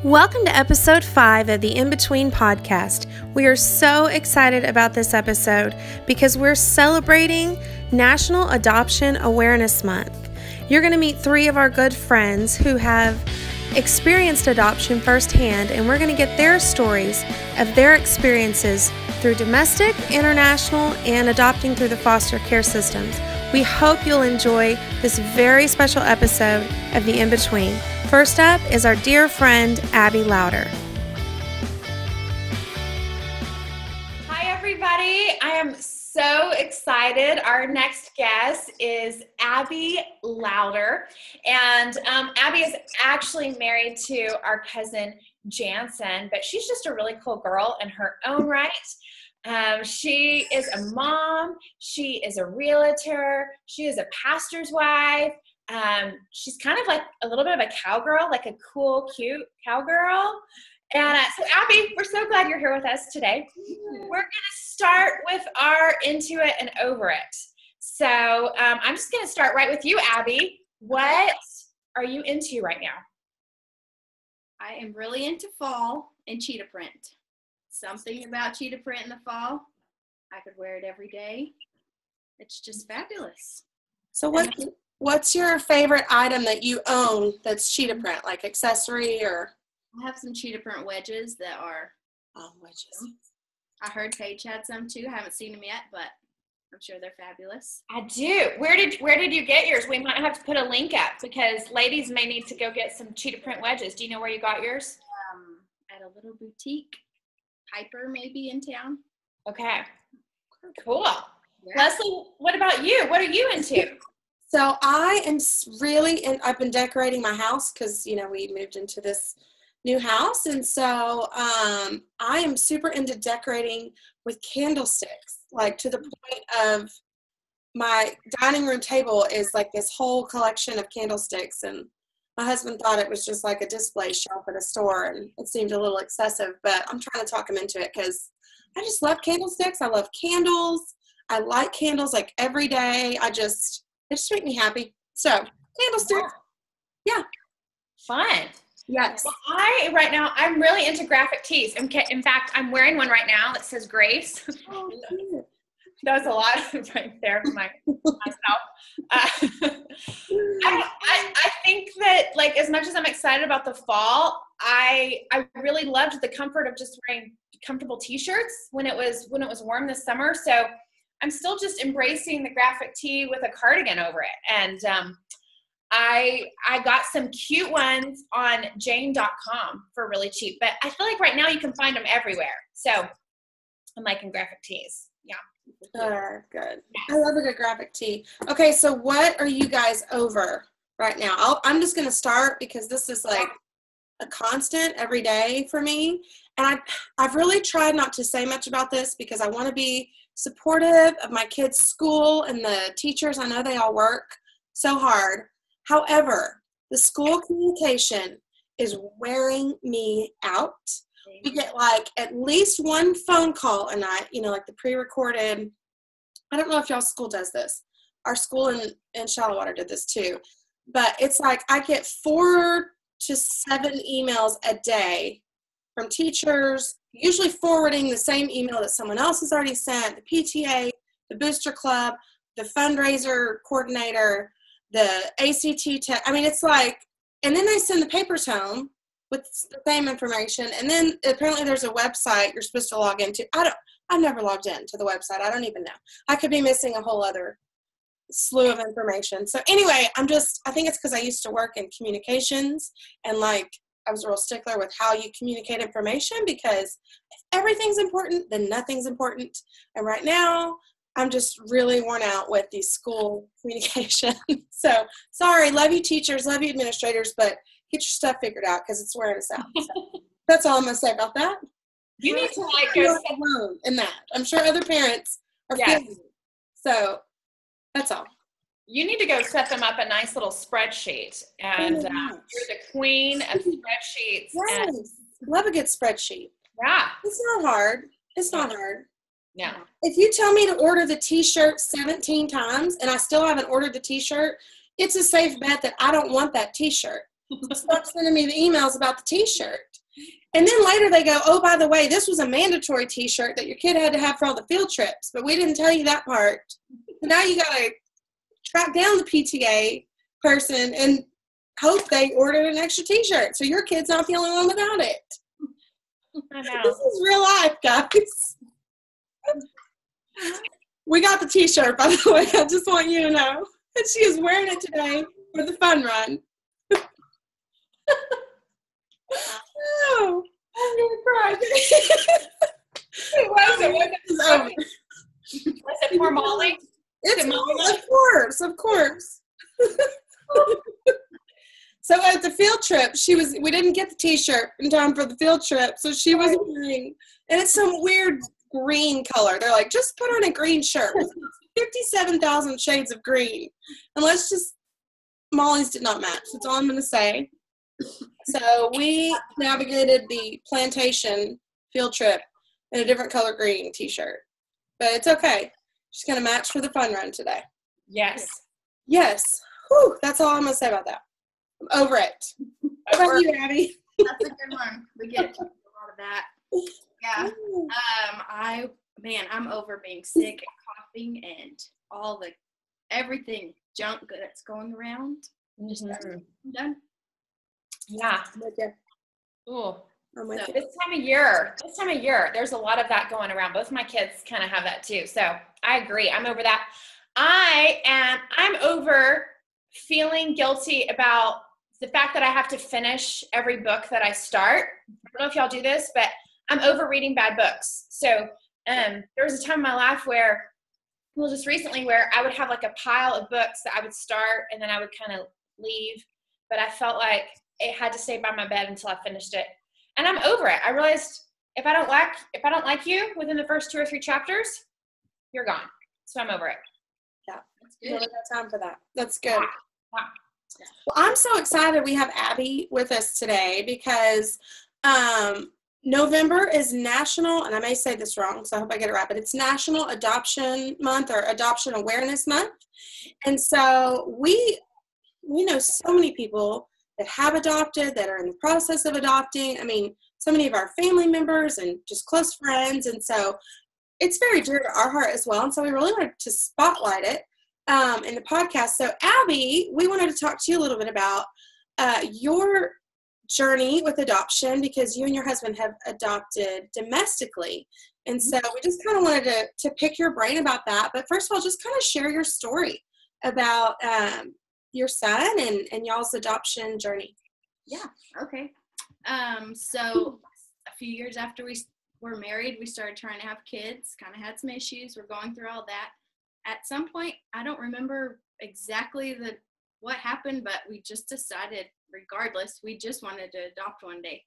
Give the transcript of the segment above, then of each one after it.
Welcome to episode 5 of the In Between podcast. We are so excited about this episode because we're celebrating National Adoption Awareness Month. You're going to meet 3 of our good friends who have experienced adoption firsthand, and we're going to get their stories of their experiences through domestic, international, and adopting through the foster care systems. We hope you'll enjoy this very special episode of the In Between. First up is our dear friend, Abby Louder. Hi, everybody. I am so excited. Our next guest is Abby Louder. And Abby is actually married to our cousin, Jansen, but she's just a really cool girl in her own right. She is a mom. She is a realtor. She is a pastor's wife. She's kind of like a little bit of a cowgirl, like a cool, cute cowgirl. And so Abby, we're so glad you're here with us today. We're going to start with our into it and over it. So I'm just going to start right with you, Abby. What are you into right now? I am really into fall and cheetah print. Something about cheetah print in the fall. I could wear it every day. It's just fabulous. So what's your favorite item that you own that's cheetah print, like accessory or? I have some cheetah print wedges that are. Oh, wedges. I heard Paige had some too. I haven't seen them yet, but I'm sure they're fabulous. I do. Where did you get yours? We might have to put a link up because ladies may need to go get some cheetah print wedges. Do you know where you got yours? At a little boutique. Piper maybe in town. Okay. Cool. Yeah. Leslie, what about you? What are you into? So I am really, and I've been decorating my house because, we moved into this new house. And so I am super into decorating with candlesticks, like to the point of my dining room table is like this whole collection of candlesticks. And my husband thought it was just like a display shelf at a store, and it seemed a little excessive, but I'm trying to talk him into it because I just love candlesticks. I love candles. I light candles like every day. It just makes me happy. So candlesticks. Yeah. Fun. Yes. Well, right now, I'm really into graphic tees. In fact, I'm wearing one right now that says Grace. Oh, cute. That was a lot right there for myself. I think that, like, as much as I'm excited about the fall, I really loved the comfort of just wearing comfortable t-shirts when it was warm this summer. So I'm still just embracing the graphic tee with a cardigan over it. And I got some cute ones on Jane.com for really cheap, but I feel like right now you can find them everywhere. So I'm liking graphic tees. Yeah. Good. I love a good graphic tee. Okay, so what are you guys over right now? I'm just going to start because this is like a constant every day for me. And I've really tried not to say much about this because I want to be supportive of my kids' school and the teachers. I know they all work so hard. However, the school communication is wearing me out. We get like at least one phone call a night, like the pre-recorded. I don't know if y'all's school does this. Our school in Shallowater did this too. But it's like I get 4 to 7 emails a day from teachers, usually forwarding the same email that someone else has already sent, the PTA, the booster club, the fundraiser coordinator, the ACT test. I mean, it's like, and then they send the papers home with the same information. And then apparently there's a website you're supposed to log into. I've never logged in to the website. I don't even know. I could be missing a whole other slew of information. So anyway, I think it's because I used to work in communications and like I was a real stickler with how you communicate information because if everything's important, then nothing's important. And right now I'm just really worn out with the school communication. So sorry, love you teachers, love you administrators, but get your stuff figured out because it's wearing us out. So that's all I'm going to say about that. You need to like go alone in that. I'm sure other parents are feeling it. So that's all. You need to go set them up a nice little spreadsheet. And you're the queen of spreadsheets. Yes. Love a good spreadsheet. Yeah. It's not hard. It's not hard. Yeah. If you tell me to order the t-shirt 17 times and I still haven't ordered the t-shirt, it's a safe bet that I don't want that t-shirt. Stop sending me the emails about the t-shirt. And then later they go, oh, by the way, this was a mandatory t-shirt that your kid had to have for all the field trips, but we didn't tell you that part. So now you got to track down the PTA person and hope they ordered an extra t-shirt so your kid's not the only one without it. I know. This is real life, guys. We got the t-shirt, by the way. I just want you to know. And she is wearing it today for the fun run. Oh, I'm going to cry. Who was it? Was Was it poor Molly? It's Did Molly Molly, of course. So at the field trip, we didn't get the t-shirt in time for the field trip, so she was wearing, and it's some weird green color. They're like, just put on a green shirt. 57,000 shades of green. And Molly's did not match. That's all I'm going to say. So we navigated the plantation field trip in a different color green t-shirt. But it's okay. She's going to match for the fun run today. Yes. Yes. Whew, that's all I'm going to say about that. I'm over it. What about you, Abby? That's a good one. We get a lot of that. Yeah. I'm over being sick and coughing and all everything junk that's going around. Just I'm done. Yeah. I'm with you. Ooh. I'm with you. This time of year, there's a lot of that going around. Both my kids kind of have that too. So I agree. I'm over that. I'm over feeling guilty about the fact that I have to finish every book that I start. I don't know if y'all do this, but I'm over reading bad books. So there was a time in my life just recently where I would have like a pile of books that I would start and then I would kind of leave, but I felt like it had to stay by my bed until I finished it. And I'm over it. I realized if I don't like you within the first 2 or 3 chapters, you're gone. So I'm over it. Yeah, That's you good. don't have time for that. That's good. Wow. Well, I'm so excited we have Abby with us today because November is National, and I may say this wrong, so I hope I get it right, but it's National Adoption Month or Adoption Awareness Month. And so we know so many people that have adopted, that are in the process of adopting. I mean, so many of our family members and just close friends. And so it's very dear to our heart as well. And so we really wanted to spotlight it in the podcast. So Abby, we wanted to talk to you a little bit about your journey with adoption because you and your husband have adopted domestically. And so we just kind of wanted to pick your brain about that. But first of all, just kind of share your story about your son and y'all's adoption journey. Yeah. Okay. So a few years after we were married, we started trying to have kids, kind of had some issues. We're going through all that. At some point, I don't remember exactly what happened, but we just decided, regardless, we just wanted to adopt one day.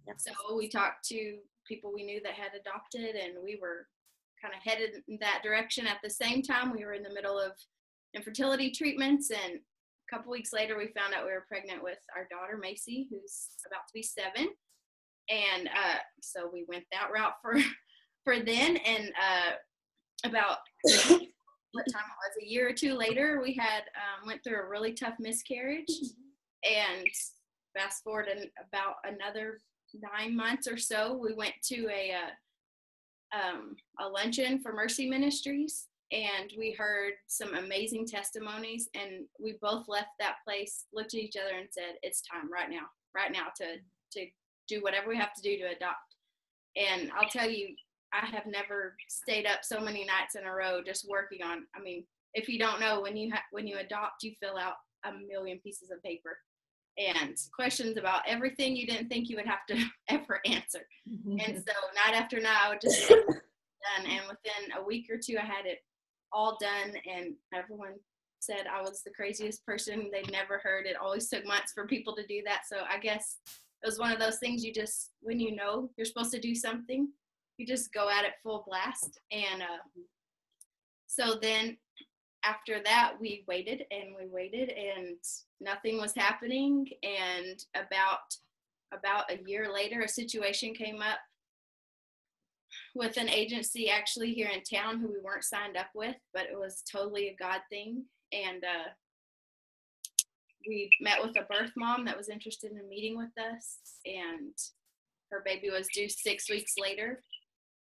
Yep. So we talked to people we knew that had adopted, and we were kind of headed in that direction. At the same time, we were in the middle of infertility treatments, and a couple weeks later, we found out we were pregnant with our daughter, Macy, who's about to be 7. And so we went that route for then, and about what time it was, a year or 2 later, we had went through a really tough miscarriage, and fast forward in about another 9 months or so, we went to a luncheon for Mercy Ministries, and we heard some amazing testimonies, and we both left that place, looked at each other, and said, "It's time right now to do whatever we have to do to adopt." And I'll tell you, I have never stayed up so many nights in a row just working on. I mean, if you don't know, when you adopt, you fill out a million pieces of paper and questions about everything you didn't think you would have to ever answer. And so night after night, I would just get it done. And within a week or 2, I had it all done, and everyone said I was the craziest person they'd never heard. It always took months for people to do that. So I guess it was one of those things you just, when you know you're supposed to do something, you just go at it full blast. And so then after that, we waited and nothing was happening. And about a year later, a situation came up with an agency actually here in town who we weren't signed up with, but it was totally a God thing. And we met with a birth mom that was interested in meeting with us, and her baby was due 6 weeks later.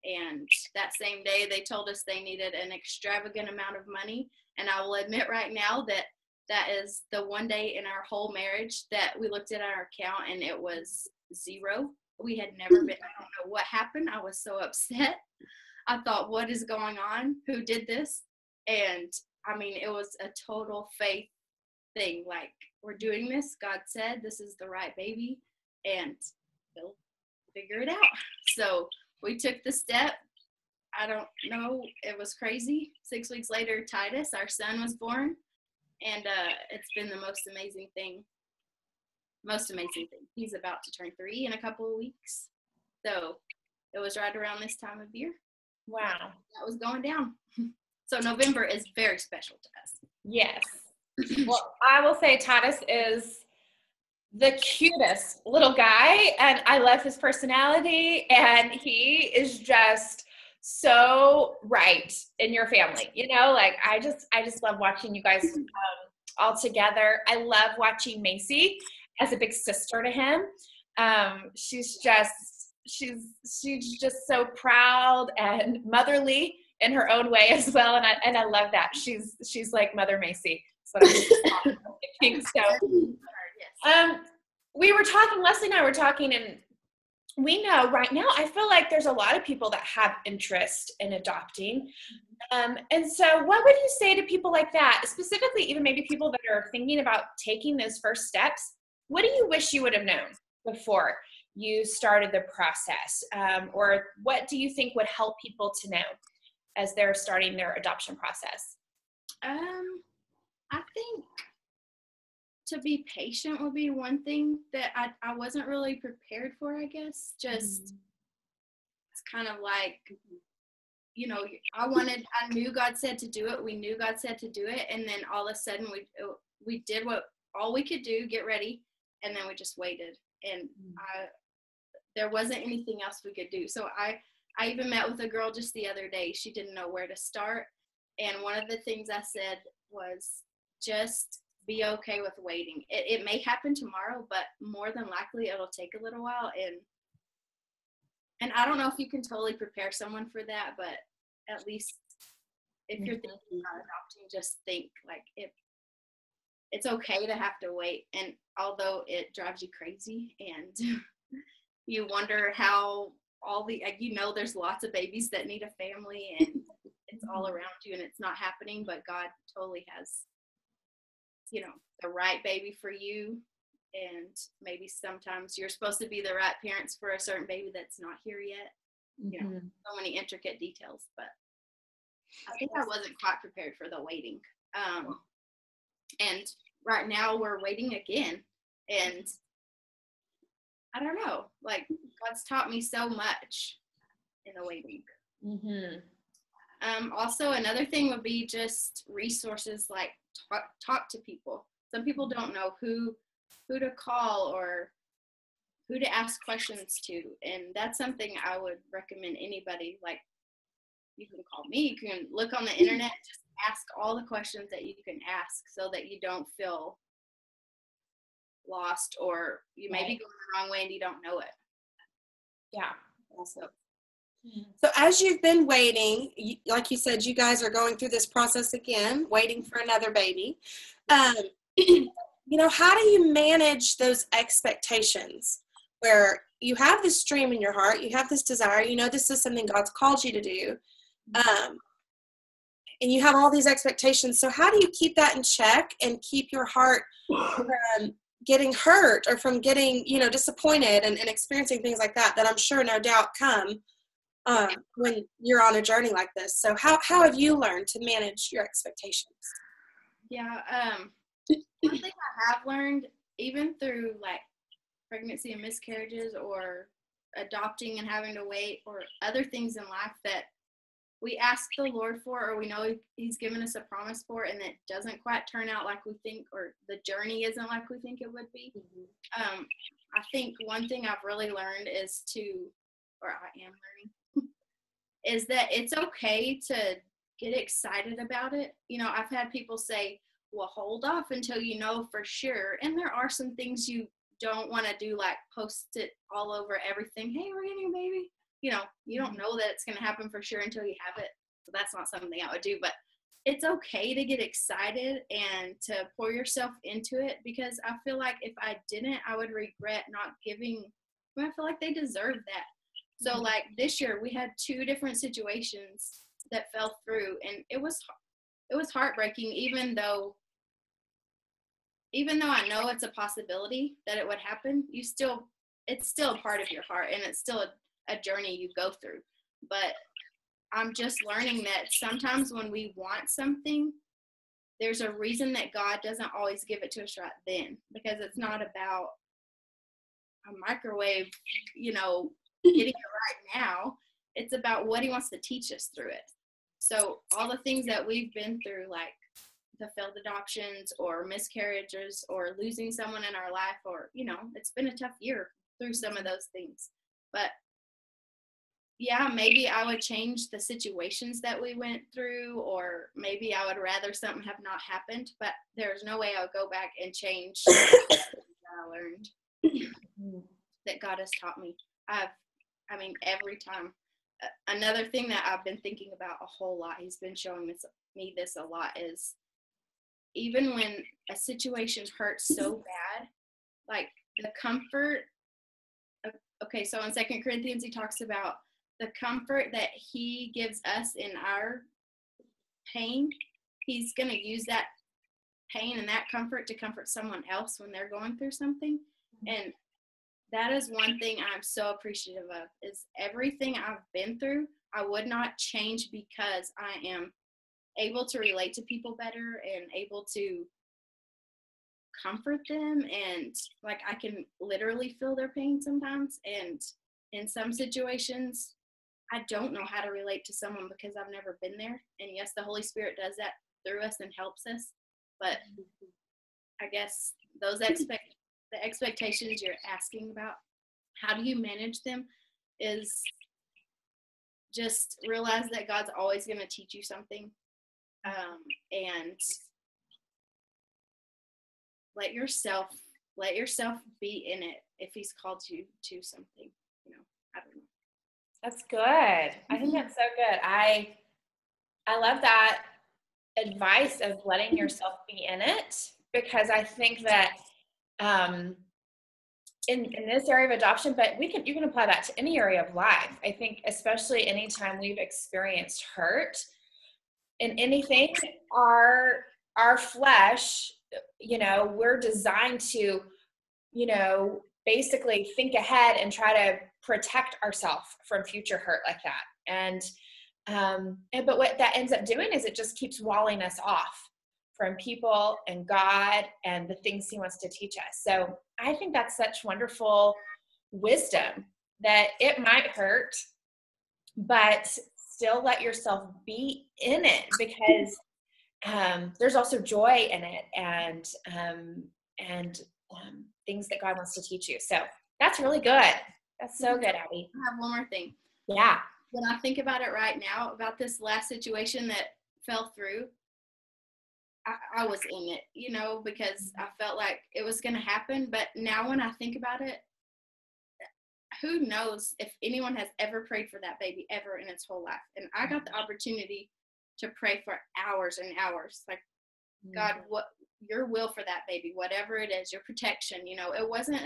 And that same day, they told us they needed an extravagant amount of money. And I will admit right now that is the one day in our whole marriage that we looked at our account and it was zero. We had never been, I don't know what happened. I was so upset. I thought, what is going on? Who did this? And I mean, it was a total faith thing. Like, we're doing this. God said this is the right baby and we'll figure it out. So we took the step. I don't know. It was crazy. 6 weeks later, Titus, our son, was born. And it's been the most amazing thing. He's about to turn 3 in a couple of weeks. So it was right around this time of year. Wow. That was going down. So November is very special to us. Yes. Well, I will say Titus is the cutest little guy, and I love his personality, and he is just so right in your family. You know, like I just love watching you guys all together. I love watching Macy as a big sister to him. She's just so proud and motherly in her own way as well, and I love that. She's like Mother Macy. That's what I'm thinking. So, we were talking, Leslie and I were talking, and we know right now, I feel like there's a lot of people that have interest in adopting. And so what would you say to people like that, specifically even maybe people that are thinking about taking those first steps? What do you wish you would have known before you started the process? Or what do you think would help people to know as they're starting their adoption process? I think to be patient would be one thing that I wasn't really prepared for, I guess. Just, it's kind of like, you know, I knew God said to do it. We knew God said to do it. And then all of a sudden we did all we could do, get ready. And then we just waited. And there wasn't anything else we could do. So I even met with a girl just the other day. She didn't know where to start. And one of the things I said was just be okay with waiting. It may happen tomorrow, but more than likely it'll take a little while. And I don't know if you can totally prepare someone for that, but at least if you're thinking about adopting, just think like it's okay to have to wait. And although it drives you crazy and you wonder how there's lots of babies that need a family and it's all around you and it's not happening, but God totally has, you know, the right baby for you. And maybe sometimes you're supposed to be the right parents for a certain baby that's not here yet. You know, so many intricate details, but I think I wasn't quite prepared for the waiting. And right now we're waiting again. And I don't know, like God's taught me so much in the waiting. Also, another thing would be just resources, like talk to people. Some people don't know who to call or who to ask questions to, and that's something I would recommend anybody. Like, you can call me, you can look on the internet, just ask all the questions that you can ask so that you don't feel lost or you may be going the wrong way and you don't know it. Yeah. So as you've been waiting, like you said, you guys are going through this process again, waiting for another baby. You know, how do you manage those expectations where you have this dream in your heart, you have this desire, you know this is something God's called you to do, and you have all these expectations. So how do you keep that in check and keep your heart from getting hurt or from getting, you know, disappointed and experiencing things like that I'm sure no doubt come when you're on a journey like this? So how have you learned to manage your expectations? Yeah, one thing I have learned, even through like pregnancy and miscarriages or adopting and having to wait or other things in life that we ask the Lord for, or we know He's given us a promise for, and it doesn't quite turn out like we think, or the journey isn't like we think it would be. I think one thing I've really learned is I am learning, is that it's okay to get excited about it. You know, I've had people say, well, hold off until you know for sure. And there are some things you don't want to do like post it all over everything. Hey, we're getting a baby. You know, you don't know that it's going to happen for sure until you have it. So that's not something I would do, but it's okay to get excited and to pour yourself into it, because I feel like if I didn't, I would regret not giving. I feel like they deserve that. So like this year we had 2 different situations that fell through, and it was heartbreaking, even though I know it's a possibility that it would happen. It's still a part of your heart, and it's still a journey you go through. But I'm just learning that sometimes when we want something, there's a reason that God doesn't always give it to us right then, because it's not about a microwave, you know, getting it right now. It's about what he wants to teach us through it. So all the things that we've been through, like the failed adoptions or miscarriages or losing someone in our life, or, you know, it's been a tough year through some of those things. But yeah, maybe I would change the situations that we went through, or maybe I would rather something have not happened, but there's no way I would go back and change what I learned that God has taught me. I mean, every time. Another thing that I've been thinking about a whole lot, he's been showing me this a lot, is even when a situation hurts so bad, like the comfort. Okay, so in 2 Corinthians, he talks about the comfort that he gives us in our pain. He's going to use that pain and that comfort to comfort someone else when they're going through something. And that is one thing I'm so appreciative of, is everything I've been through, I would not change, because I am able to relate to people better and able to comfort them, and like I can literally feel their pain sometimes. And in some situations, I don't know how to relate to someone because I've never been there. And yes, the Holy Spirit does that through us and helps us. But I guess those the expectations you're asking about, how do you manage them, is just realize that God's always going to teach you something, and let yourself be in it if he's called you to something. You know, I don't know. That's good. I think that's so good. I love that advice of letting yourself be in it, because I think that in this area of adoption, but you can apply that to any area of life. I think especially anytime we've experienced hurt in anything, our flesh, you know, we're designed to, you know, basically think ahead and try to protect ourselves from future hurt like that. And but what that ends up doing is it just keeps walling us off from people and God and the things he wants to teach us. So I think that's such wonderful wisdom, that it might hurt, but still let yourself be in it, because there's also joy in it, and things that God wants to teach you. So that's really good. That's so good, Abby. I have one more thing. Yeah. When I think about it right now, about this last situation that fell through, I was in it, you know, because I felt like it was going to happen. But now when I think about it, who knows if anyone has ever prayed for that baby ever in its whole life. And I got the opportunity to pray for hours and hours. Like, God, what your will for that baby, whatever it is, your protection, you know, it wasn't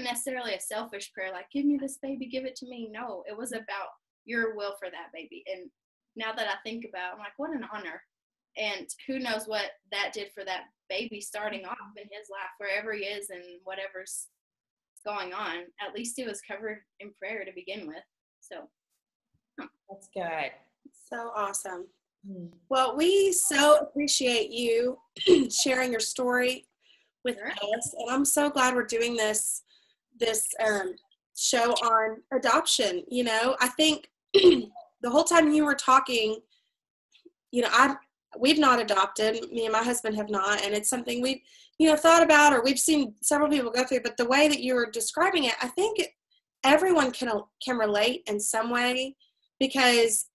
necessarily a selfish prayer, like, give me this baby, give it to me. No, it was about your will for that baby. And now that I think about it, I'm like, what an honor. And who knows what that did for that baby starting off in his life, wherever he is and whatever's going on. At least he was covered in prayer to begin with. So that's good. So awesome. Well, we so appreciate you sharing your story with us, and I'm so glad we're doing this show on adoption. You know, I think the whole time you were talking, you know, we've not adopted. Me and my husband have not, and it's something we've, you know, thought about, or we've seen several people go through. But the way that you were describing it, I think everyone can relate in some way, because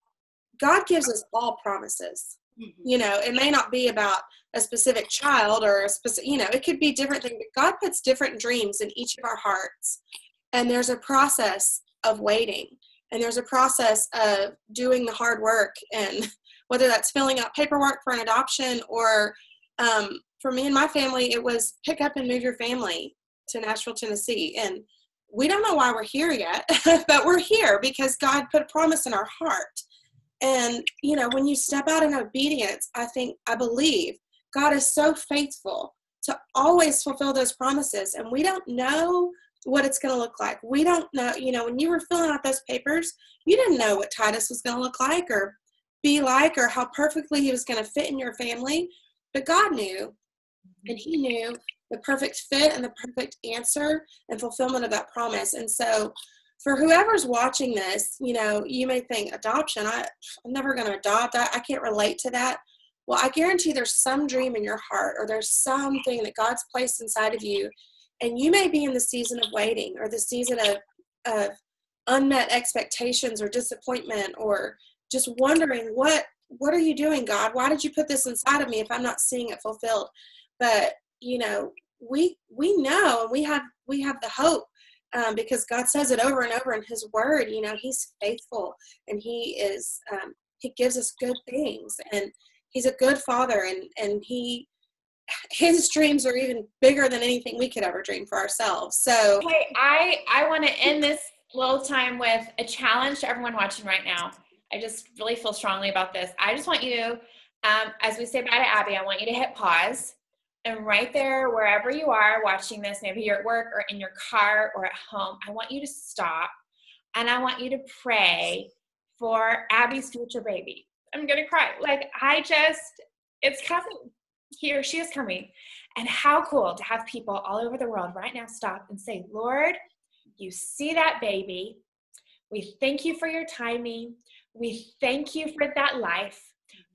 God gives us all promises. You know, it may not be about a specific child or a specific, you know, it could be different things. But God puts different dreams in each of our hearts. And there's a process of waiting. And there's a process of doing the hard work. And whether that's filling out paperwork for an adoption or for me and my family, it was pick up and move your family to Nashville, Tennessee. And we don't know why we're here yet, but we're here because God put a promise in our heart. And, you know, when you step out in obedience, I believe God is so faithful to always fulfill those promises. And we don't know what it's going to look like. We don't know, you know, when you were filling out those papers, you didn't know what Titus was going to look like or be like or how perfectly he was going to fit in your family. But God knew, and he knew the perfect fit and the perfect answer and fulfillment of that promise. And so for whoever's watching this, you know, you may think adoption, I'm never going to adopt. I can't relate to that. Well, I guarantee there's some dream in your heart or there's something that God's placed inside of you. And you may be in the season of waiting or the season of unmet expectations or disappointment or just wondering, what are you doing, God? Why did you put this inside of me if I'm not seeing it fulfilled? But, you know, we know, and we have the hope because God says it over and over in his word. You know, he's faithful and he gives us good things and he's a good father and his dreams are even bigger than anything we could ever dream for ourselves. So hey, I want to end this little time with a challenge to everyone watching right now. I just really feel strongly about this. I just want you, as we say bye to Abby, I want you to hit pause. And right there, wherever you are watching this, maybe you're at work or in your car or at home, I want you to stop and I want you to pray for Abby's future baby. I'm going to cry. Like, it's coming. He or she is coming. And how cool to have people all over the world right now stop and say, Lord, you see that baby. We thank you for your timing. We thank you for that life.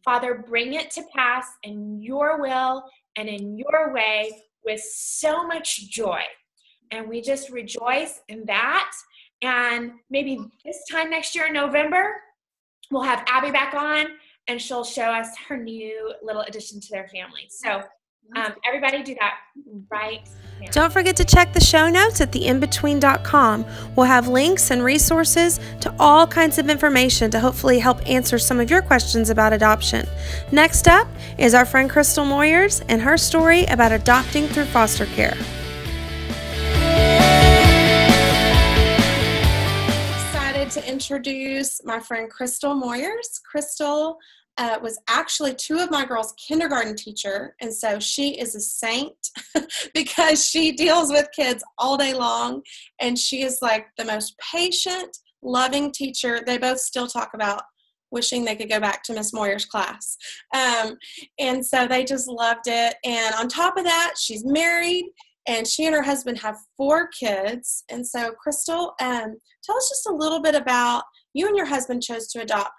Father, bring it to pass in your will and in your way with so much joy. And we just rejoice in that. And maybe this time next year in November, we'll have Abby back on and she'll show us her new little addition to their family. So everybody do that right now. Don't forget to check the show notes at theinbetween.com. We'll have links and resources to all kinds of information to hopefully help answer some of your questions about adoption. Next up is our friend Crystal Moyers and her story about adopting through foster care. Excited to introduce my friend Crystal Moyers. Crystal was actually two of my girls' kindergarten teacher, and so she is a saint because she deals with kids all day long, and she is like the most patient, loving teacher. They both still talk about wishing they could go back to Miss Moyer's class, and so they just loved it. And on top of that, she's married, and she and her husband have 4 kids. And so, Crystal, tell us just a little bit about you and your husband chose to adopt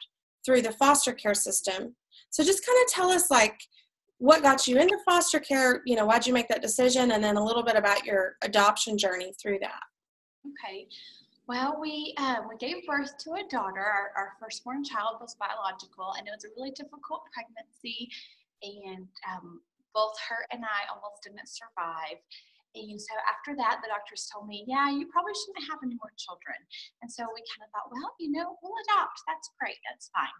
through the foster care system. So just kind of tell us like what got you into foster care, you know, why'd you make that decision, and then a little bit about your adoption journey through that. Okay. Well, we gave birth to a daughter. Our firstborn child was biological, and it was a really difficult pregnancy, and both her and I almost didn't survive. And so after that, the doctors told me, yeah, you probably shouldn't have any more children. And so we kind of thought, well, you know, we'll adopt. That's great. That's fine.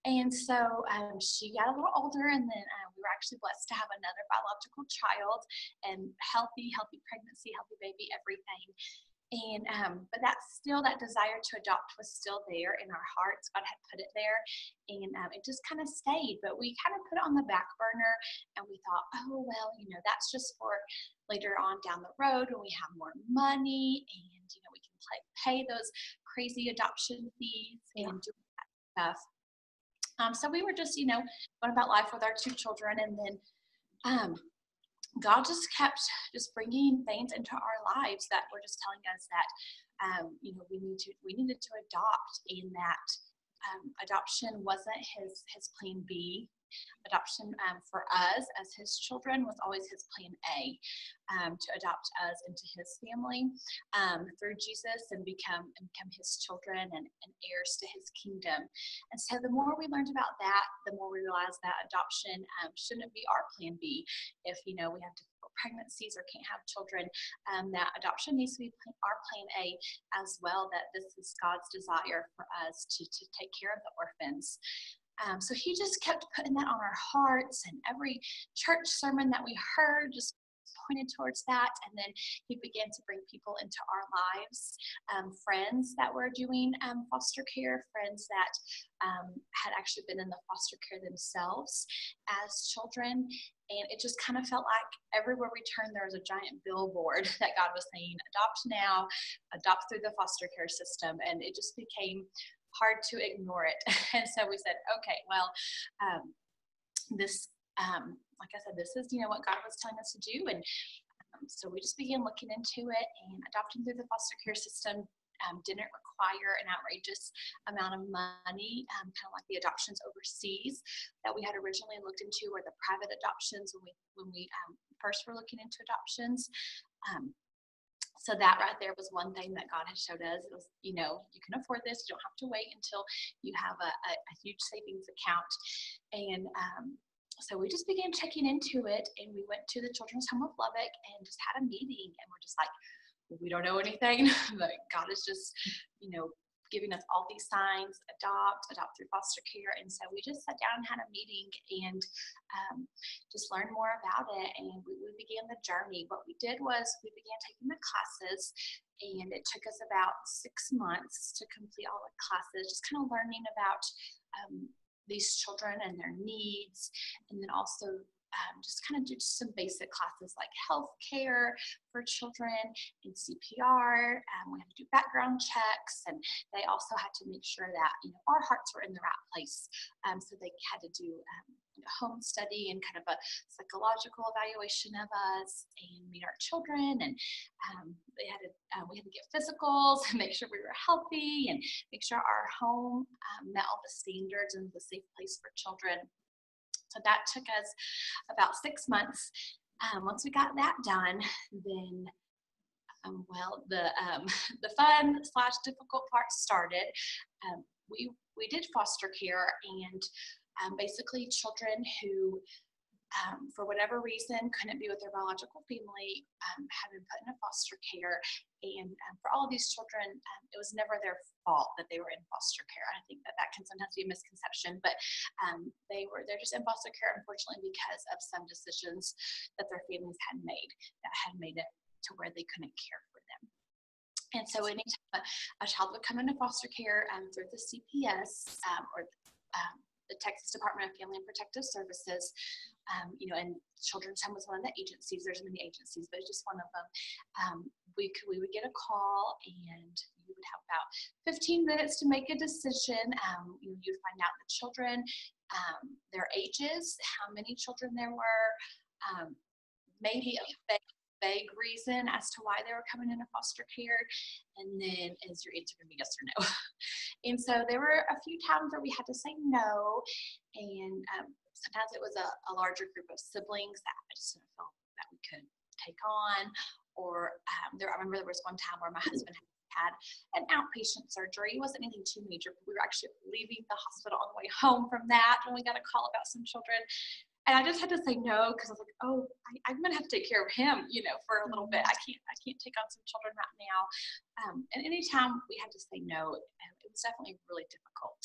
And so she got a little older, and then we were actually blessed to have another biological child, and healthy pregnancy, healthy baby, everything. And but that desire to adopt was still there in our hearts. God had put it there, and it just kind of stayed. But we kind of put it on the back burner, and we thought, oh well, you know, that's just for later on down the road when we have more money, and you know, we can pay those crazy adoption fees and do that stuff. So we were just, you know, going about life with our 2 children, and then God just kept bringing things into our lives that were just telling us that, you know, we needed to adopt, and that adoption wasn't his plan B. adoption for us as his children was always his plan A, to adopt us into his family through Jesus and become his children and heirs to his kingdom. And so the more we learned about that, the more we realized that adoption shouldn't be our plan B. If, we have difficult pregnancies or can't have children, that adoption needs to be our plan A as well, that this is God's desire for us to take care of the orphans. So he just kept putting that on our hearts, and every church sermon that we heard just pointed towards that. And then he began to bring people into our lives, friends that were doing foster care, friends that had actually been in the foster care themselves as children. And it just kind of felt like everywhere we turned, there was a giant billboard that God was saying, adopt now, adopt through the foster care system. And it just became hard to ignore it. And so we said, okay, well, this, like I said, this is, what God was telling us to do. And so we just began looking into it, and adopting through the foster care system didn't require an outrageous amount of money, kind of like the adoptions overseas that we had originally looked into, or the private adoptions when we first were looking into adoptions. So that right there was one thing that God had showed us. It was, you can afford this. You don't have to wait until you have a huge savings account. And so we just began checking into it, and we went to the Children's Home of Lubbock and just had a meeting, and we're just like, well, we don't know anything, but God is just, giving us all these signs, adopt through foster care. And so we just sat down and had a meeting and just learned more about it. And we began the journey. What we did was we began taking the classes, and it took us about 6 months to complete all the classes, just kind of learning about these children and their needs, and then also just kind of do some basic classes like health care for children and CPR. We had to do background checks, and they also had to make sure that our hearts were in the right place. So they had to do home study and kind of a psychological evaluation of us and meet our children, and we had to get physicals and make sure we were healthy and make sure our home met all the standards and was a safe place for children. So that took us about 6 months. Once we got that done, then the fun / difficult part started. We did foster care, and basically children who for whatever reason couldn't be with their biological family have been put into foster care. And for all of these children, it was never their fault that they were in foster care. I think that can sometimes be a misconception, but they're just in foster care, unfortunately, because of some decisions that their families had made that had made it to where they couldn't care for them. And so anytime a child would come into foster care through the CPS or the Texas Department of Family and Protective Services, and Children's Home was one of the agencies. There's many agencies, but it's just one of them. We would get a call, and you would have about 15 minutes to make a decision. You'd find out the children, their ages, how many children there were, maybe a vague reason as to why they were coming into foster care, and then is your answer going to be yes or no? And so there were a few times where we had to say no, and sometimes it was a larger group of siblings that I just didn't feel that we could take on, or I remember there was one time where my husband had an outpatient surgery. It wasn't anything too major, but we were actually leaving the hospital on the way home from that when we got a call about some children. And I just had to say no, because I was like, oh, I'm going to have to take care of him, for a little bit. I can't take on some children right now. And anytime we had to say no, it was definitely really difficult.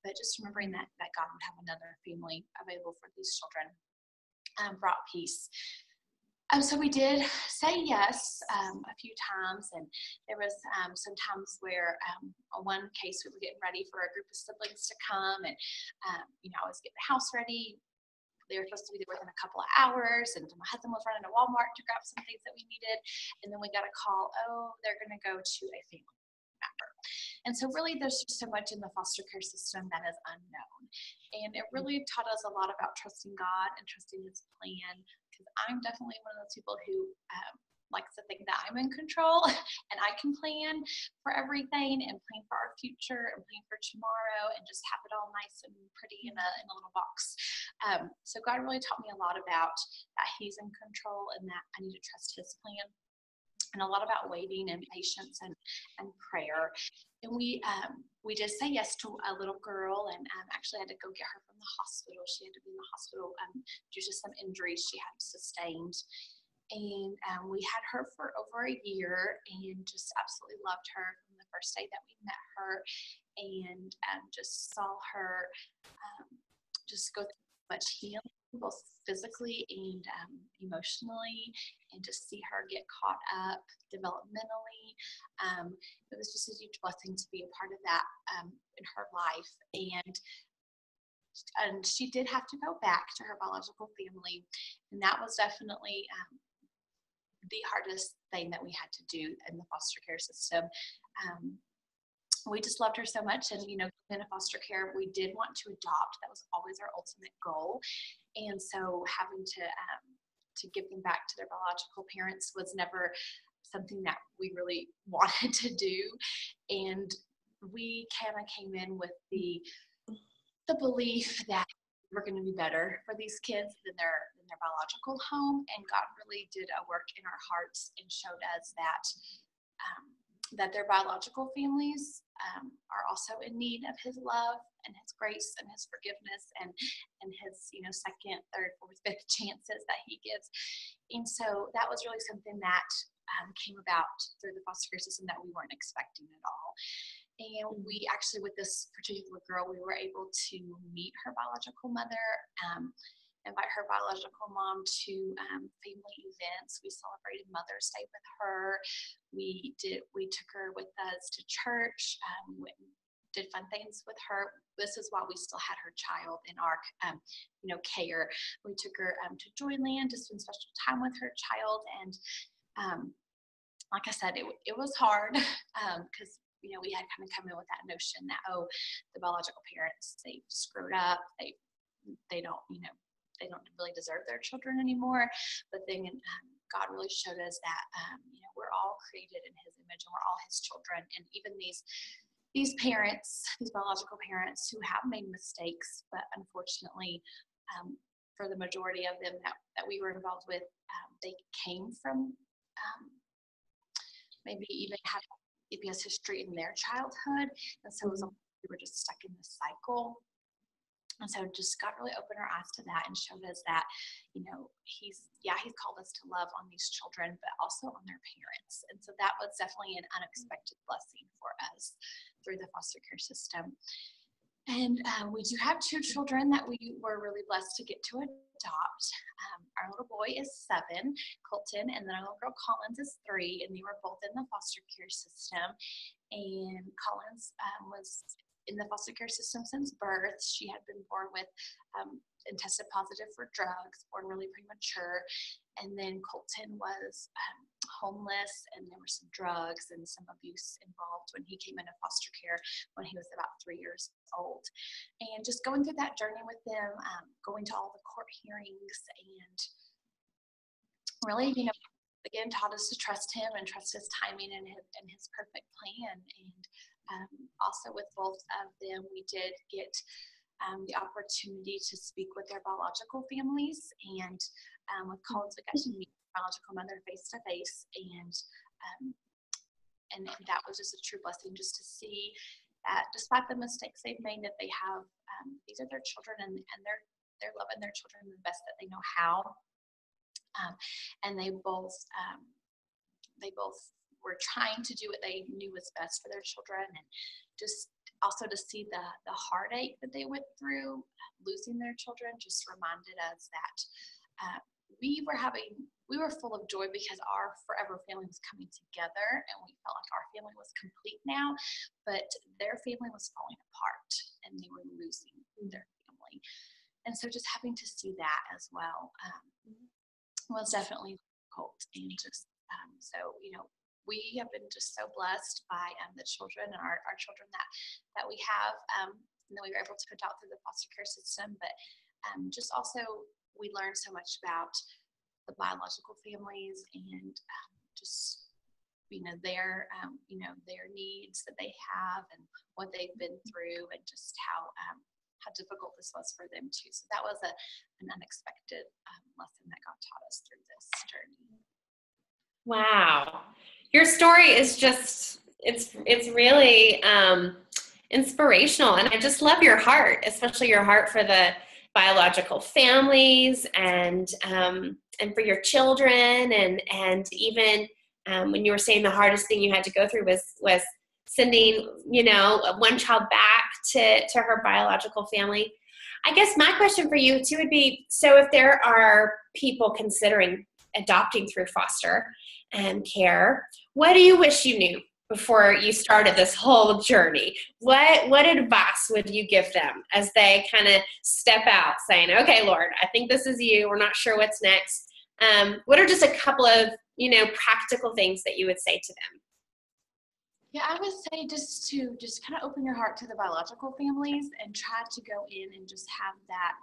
But just remembering that God would have another family available for these children brought peace. So we did say yes a few times, and there was some times where one case we were getting ready for a group of siblings to come, and I was getting the house ready. They were supposed to be there within a couple of hours, and my husband was running to Walmart to grab some things that we needed, and then we got a call, they're going to go to a family member. And so really there's just so much in the foster care system that is unknown, and it really taught us a lot about trusting God and trusting his plan, because I'm definitely one of those people who likes to think that I'm in control and I can plan for everything and plan for our future and plan for tomorrow and just have it all nice and pretty in a little box. So God really taught me a lot about that He's in control and that I need to trust His plan, and a lot about waiting and patience and prayer. And we did say yes to a little girl, and actually had to go get her from the hospital. She had to be in the hospital due to some injuries she had sustained. And we had her for over a year and just absolutely loved her from the first day that we met her, and just saw her just go through so much healing, both physically and emotionally, and just see her get caught up developmentally. It was just a huge blessing to be a part of that in her life. And she did have to go back to her biological family, and that was definitely the hardest thing that we had to do in the foster care system. We just loved her so much, and in a foster care, we did want to adopt. That was always our ultimate goal, and so having to give them back to their biological parents was never something that we really wanted to do. And we kind of came in with the belief that we're going to be better for these kids than their biological home, and God really did a work in our hearts and showed us that their biological families are also in need of His love and His grace and His forgiveness and His second, third, fourth, fifth chances that He gives. And so that was really something that came about through the foster care system that we weren't expecting at all. And we actually, with this particular girl, we were able to meet her biological mother, invite her biological mom to family events. We celebrated Mother's Day with her. We took her with us to church, did fun things with her. This is while we still had her child in our care. We took her to Joyland to spend special time with her child. And like I said, it was hard because we had kind of come in with that notion that, the biological parents, they've screwed up, they don't really deserve their children anymore. But then God really showed us that we're all created in His image and we're all His children. And even these parents, these biological parents who have made mistakes, but unfortunately for the majority of them that we were involved with, they came from maybe even had abuse history in their childhood, and so we were just stuck in this cycle. And so just God really opened our eyes to that and showed us that He's called us to love on these children, but also on their parents. And so that was definitely an unexpected blessing for us through the foster care system. And we do have 2 children that we were really blessed to get to adopt. Our little boy is 7, Colton, and then our little girl Collins is 3, and they were both in the foster care system. And Collins was in the foster care system since birth. She had been born with and tested positive for drugs, born really premature. And then Colton was homeless, and there were some drugs and some abuse involved when he came into foster care when he was about 3 years old. And just going through that journey with them, going to all the court hearings, and really, again, taught us to trust Him and trust His timing and His perfect plan. And also with both of them, we did get the opportunity to speak with their biological families. And with Collins, we got to meet the biological mother face to face. And that was just a true blessing, just to see that despite the mistakes they've made, that they have, these are their children, and they're loving their children the best that they know how. And they both were trying to do what they knew was best for their children, and just also to see the heartache that they went through losing their children just reminded us that we were full of joy because our forever family was coming together, and we felt like our family was complete now, but their family was falling apart and they were losing their family. And so just having to see that as well was definitely difficult. And just we have been just so blessed by the children and our children that we have, and that we were able to adopt through the foster care system. But just also we learned so much about the biological families and just, their needs that they have and what they've been through, and just how difficult this was for them too. So that was an unexpected lesson that God taught us through this journey. Wow. Your story is just, it's really inspirational. And I just love your heart, especially your heart for the biological families and for your children. And even when you were saying the hardest thing you had to go through was sending, one child back to her biological family. I guess my question for you too would be, so if there are people considering adopting through foster care, what do you wish you knew before you started this whole journey? What advice would you give them as they kind of step out saying, okay, Lord, I think this is you. We're not sure what's next. What are just a couple of, practical things that you would say to them? Yeah, I would say just kind of open your heart to the biological families and try to go in and just have that,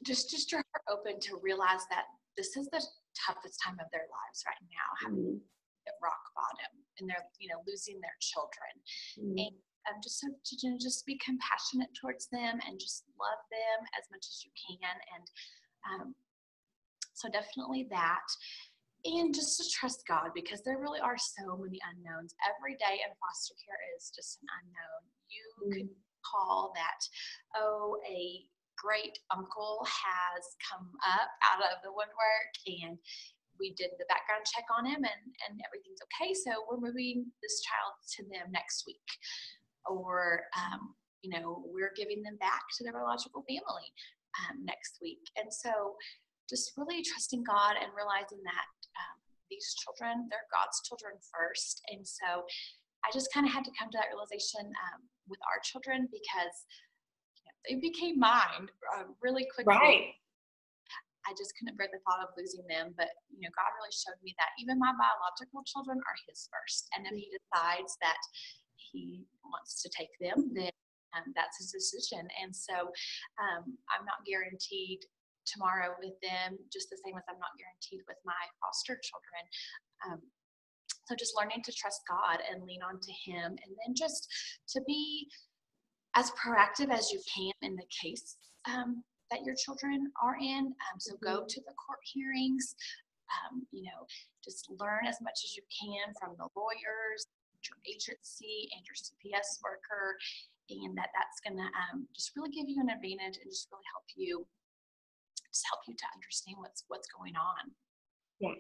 just your heart open to realize that this is the toughest time of their lives right now, having at rock bottom, and they're, losing their children. And just be compassionate towards them and just love them as much as you can. And so definitely that. And just to trust God, because there really are so many unknowns. Every day in foster care is just an unknown. You could call that, a great uncle has come up out of the woodwork, and we did the background check on him, and everything's okay, so we're moving this child to them next week. Or, we're giving them back to their biological family next week. And so just really trusting God and realizing that these children, they're God's children first. And so I just kind of had to come to that realization with our children, because they became mine really quickly. Right. I just couldn't bear the thought of losing them. But, God really showed me that even my biological children are his first. And if he decides that he wants to take them, then that's his decision. And so I'm not guaranteed tomorrow with them, just the same as I'm not guaranteed with my foster children. So just learning to trust God and lean on to him, and then just to be as proactive as you can in the case that your children are in. So go to the court hearings, just learn as much as you can from the lawyers, your agency, and your CPS worker, and that's going to just really give you an advantage and just really help you to understand what's going on. Yeah.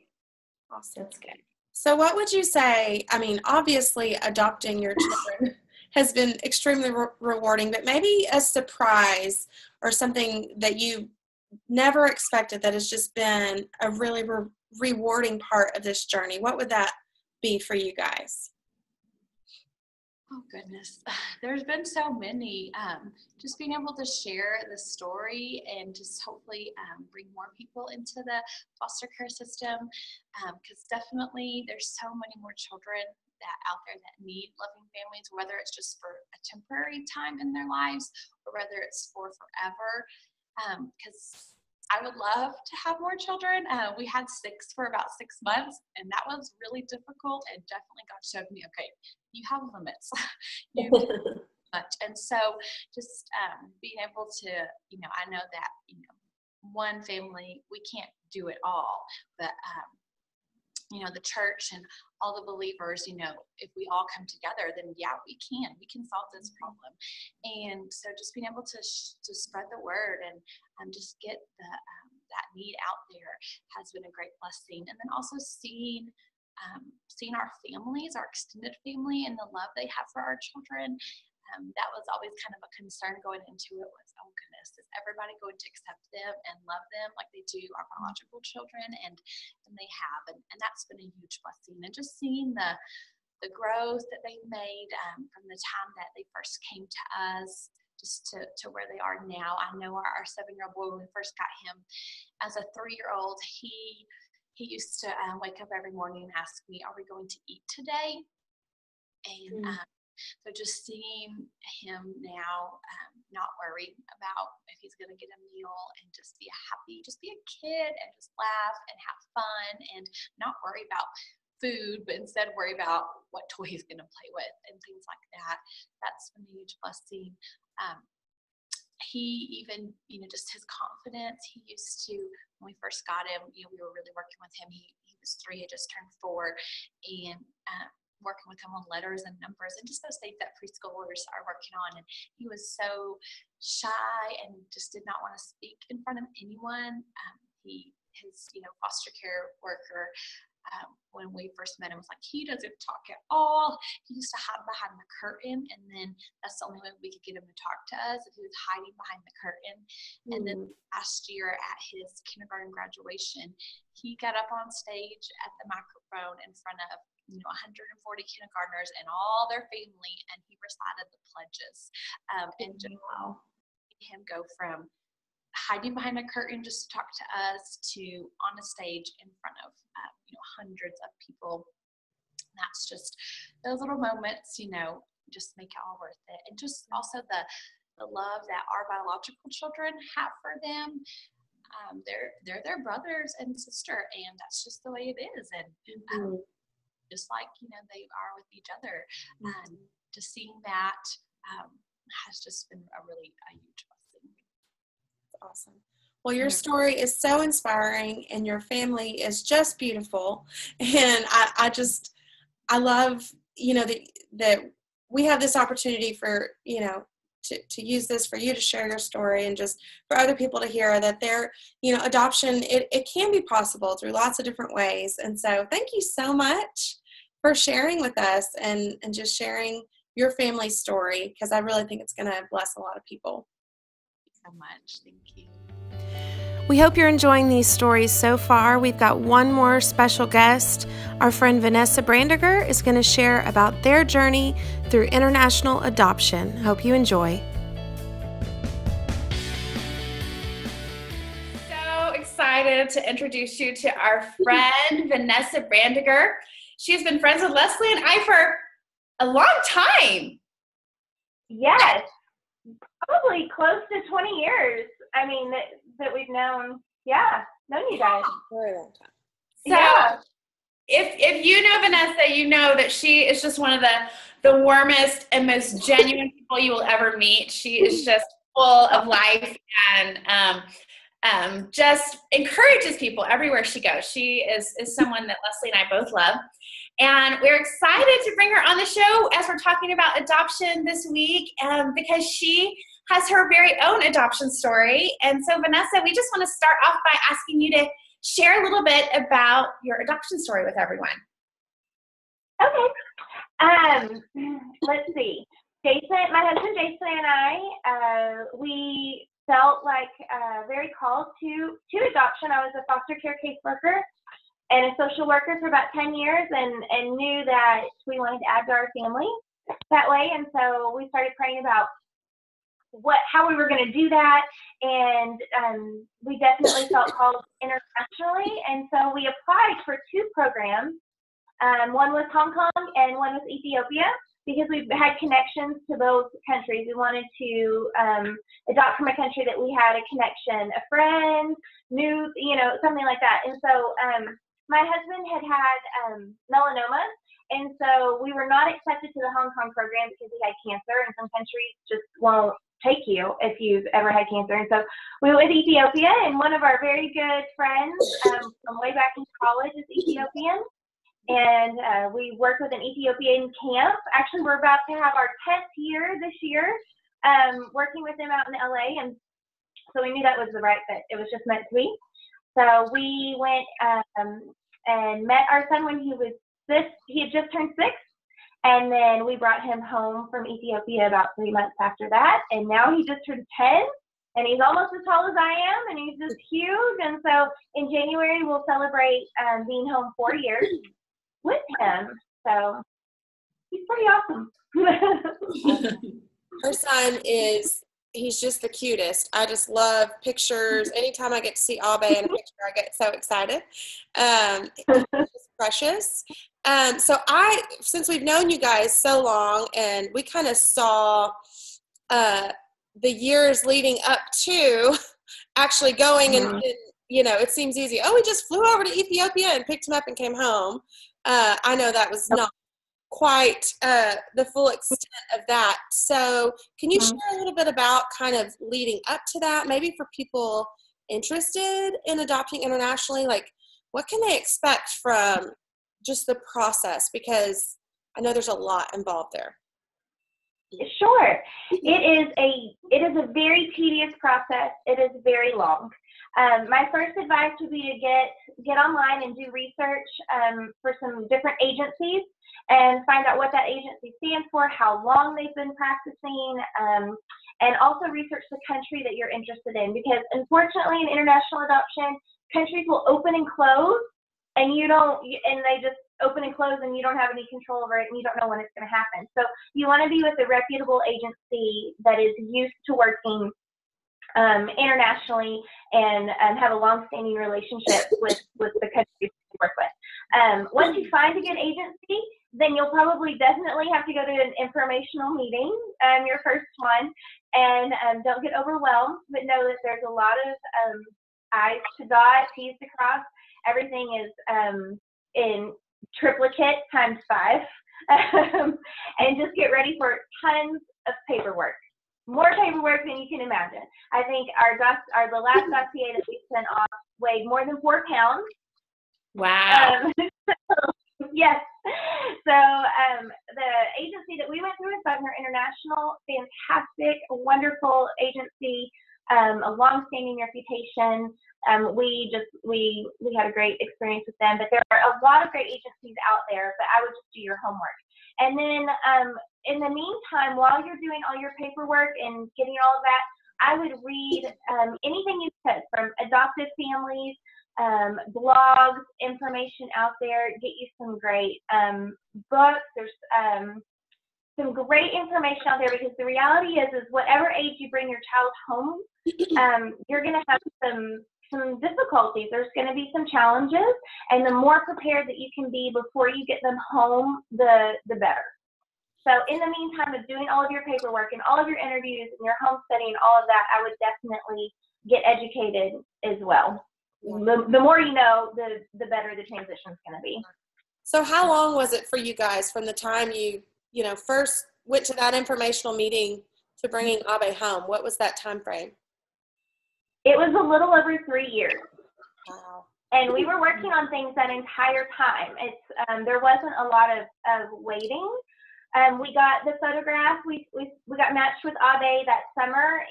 Awesome. That's good. So what would you say, obviously adopting your children has been extremely rewarding, but maybe a surprise or something that you never expected that has just been a really rewarding part of this journey. What would that be for you guys? Oh, goodness. There's been so many. Just being able to share the story and just hopefully bring more people into the foster care system, because definitely there's so many more children out there that need loving families, whether it's just for a temporary time in their lives or whether it's for forever. Because I would love to have more children. We had 6 for about 6 months, and that was really difficult. And definitely God showed me, okay, you have limits. You can't much. And so just being able to, I know that, one family, we can't do it all, but the church and all the believers, if we all come together, then yeah, we can solve this problem. And so just being able to spread the word and just get that need out there has been a great blessing. And then also seeing our families, our extended family, and the love they have for our children. That was always kind of a concern going into it, was, oh goodness, is everybody going to accept them and love them like they do our biological children? And they have, and that's been a huge blessing. And just seeing the growth that they've made from the time that they first came to us just to where they are now. I know our 7-year-old boy, when we first got him as a 3-year-old, he used to wake up every morning and ask me, are we going to eat today? And So just seeing him now not worry about if he's going to get a meal and just be a kid and just laugh and have fun and not worry about food, but instead worry about what toy he's going to play with and things like that. That's been a huge blessing. He even, just his confidence, he used to, when we first got him, we were really working with him. He was 3, had just turned 4, and working with him on letters and numbers and just those things that preschoolers are working on. And he was so shy and just did not want to speak in front of anyone. His foster care worker, when we first met him, was like, he doesn't talk at all. He used to hide behind the curtain, and then that's the only way we could get him to talk to us, if he was hiding behind the curtain. And then last year at his kindergarten graduation, he got up on stage at the microphone in front of 140 kindergartners and all their family, and he recited the pledges. And just him go from hiding behind a curtain just to talk to us to on a stage in front of hundreds of people. And that's just those little moments, just make it all worth it. And just also the love that our biological children have for them. They're their brothers and sister, and that's just the way it is. And just like they are with each other, and just seeing that has just been a huge blessing. Awesome. Well, your story is so inspiring, and your family is just beautiful. And I love, that we have this opportunity for, to use this for you to share your story, and just for other people to hear that adoption, it can be possible through lots of different ways. And so thank you so much for sharing with us and just sharing your family's story, because I really think it's going to bless a lot of people. So much. Thank you. We hope you're enjoying these stories so far. We've got one more special guest. Our friend Vanessa Brandiger is going to share about their journey through international adoption. Hope you enjoy. So excited to introduce you to our friend Vanessa Brandiger. She's been friends with Leslie and I for a long time. Yes. Probably close to 20 years. I mean, that we've known you guys. Very long time. So if you know Vanessa, you know that she is just one of the warmest and most genuine people you will ever meet. She is just full of life and just encourages people everywhere she goes. She is someone that Leslie and I both love. And we're excited to bring her on the show as we're talking about adoption this week, because she has her very own adoption story. And so, Vanessa, we just want to start off by asking you to share a little bit about your adoption story with everyone. Okay. Let's see. My husband Jason and I, we felt like very called to adoption. I was a foster care caseworker and a social worker for about 10 years and knew that we wanted to add to our family that way. And so we started praying about how we were going to do that. And we definitely felt called internationally. And so we applied for 2 programs. One was Hong Kong and one was Ethiopia, because we had connections to both countries. We wanted to adopt from a country that we had a connection, a friend, knew, something like that. And so my husband had melanoma, and so we were not accepted to the Hong Kong program because he had cancer, and some countries just won't take you if you've ever had cancer. And so we went with Ethiopia, and one of our very good friends from way back in college is Ethiopian. And we work with an Ethiopian camp. Actually, we're about to have our 10th year this year, working with them out in LA. And so we knew that was the right fit. It was just meant to be. So we went and met our son when he had just turned 6. And then we brought him home from Ethiopia about 3 months after that. And now he just turned 10. And he's almost as tall as I am. And he's just huge. And so in January, we'll celebrate being home 4 years with him. So he's pretty awesome. Her son he's just the cutest. I just love pictures. Anytime I get to see Abe in a picture, I get so excited. He's just precious. So since we've known you guys so long, and we kind of saw the years leading up to actually going and it seems easy. Oh, we just flew over to Ethiopia and picked him up and came home. I know that was not quite the full extent of that. So can you share a little bit about kind of leading up to that, maybe for people interested in adopting internationally? Like, what can they expect from just the process? Because I know there's a lot involved there. Sure. It is a very tedious process. It is very long. My first advice would be to get online and do research for some different agencies and find out what that agency stands for, how long they've been practicing, and also research the country that you're interested in. Because unfortunately, in international adoption, countries will open and close, and they just open and close, and you don't have any control over it, and you don't know when it's going to happen. So you want to be with a reputable agency that is used to working internationally and have a long-standing relationship with the countries you work with. Once you find a good agency, then you'll probably definitely have to go to an informational meeting, your first one, and don't get overwhelmed, but know that there's a lot of I's to dot, T's to cross. Everything is in triplicate times 5, and just get ready for tons of paperwork. More paperwork than you can imagine. I think the last dossier that we sent off weighed more than 4 pounds. Wow. Yes. So the agency that we went through is Buckner International. Fantastic, wonderful agency, a long-standing reputation. We had a great experience with them, but there are a lot of great agencies out there, but I would just do your homework. And then in the meantime, while you're doing all your paperwork and getting all of that, I would read anything you could from adoptive families, blogs, information out there. Get you some great books. There's some great information out there, because the reality is whatever age you bring your child home, you're going to have some difficulties. There's going to be some challenges, and the more prepared that you can be before you get them home, the better. So in the meantime of doing all of your paperwork and all of your interviews and your homesteading and all of that, I would definitely get educated as well. The more you know, the better the transition is going to be. So how long was it for you guys from the time you first went to that informational meeting to bringing Abe home? What was that time frame? It was a little over 3 years. Wow. And we were working on things that entire time. There wasn't a lot of waiting. We got the photograph. We got matched with Abe that summer